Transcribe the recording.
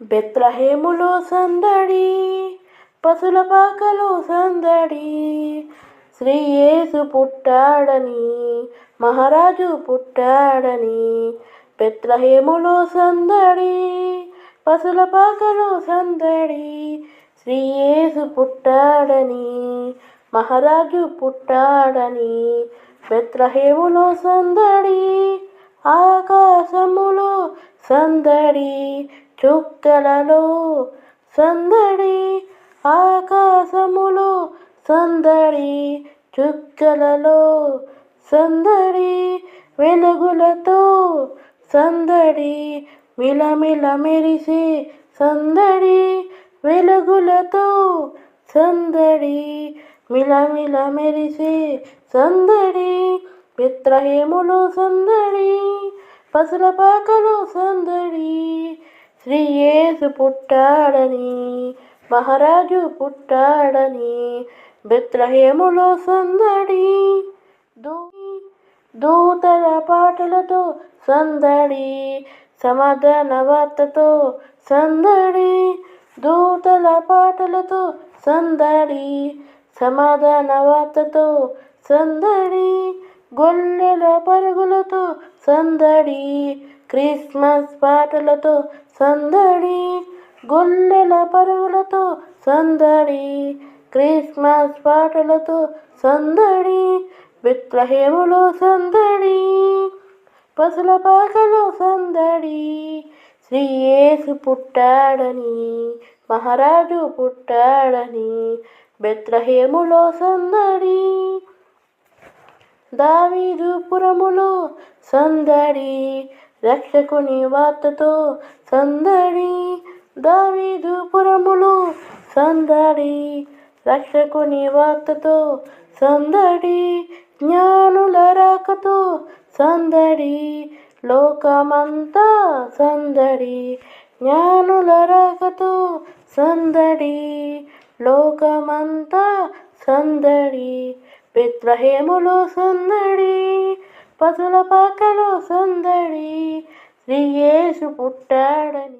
బెత్లెహేములో సందడి, పశుల పాకలో సందడి, శ్రీ యేసు పుట్టాడని, మహారాజు పుట్టాడని. బెత్లెహేములో సందడి, పశుల పాకలో సందడి, శ్రీ యేసు పుట్టాడని, మహారాజు పుట్టాడని. బెత్లెహేములో సందడి, ఆకాశములో సందడి, చుక్కలలో సందడి, ఆకాశములో సందడి, చుక్కలలో సందడి, వెలుగులతో సందడి, మిలమిల మెరిసే సందడి, వెలుగులతో సందడి, మిలమిల మెరిసే సందడి. బెత్లెహేములో సందడి, పశుల పాకలో సందడి, శ్రీ యేసు పుట్టాడని, మహారాజు పుట్టాడని. బెత్లెహేములో సందడి, దూతల పాటలతో సందడి, సమాధాన వార్తతో సందడి, దూతల పాటలతో సందడి, సమాధాన వార్తతో సందడి, గొల్లెల పరుగులతో సందడి, క్రిస్మస్ పాటలతో సందడి, గొల్లెల పరుగులతో సందడి, క్రిస్మస్ పాటలతో సందడి. బెత్లెహేములో సందడి, పశుల పాకలో సందడి, శ్రీ యేసు పుట్టాడని, మహారాజు పుట్టాడని. బెత్లెహేములో సందడి, దావీదు పురములో సందడి, రక్షకుని వార్తతో సందడి, దావీదు పురములో సందడి, రక్షకుని వార్తతో సందడి, జ్ఞానుల రాకతో సందడి, లోకమంతా సందడి, జ్ఞానుల రాకతో సందడి, లోకమంతా సందడి. బెత్లెహేములో సందడి, పశుల పాకలో సందడి, శ్రీ యేసు పుట్టాడని.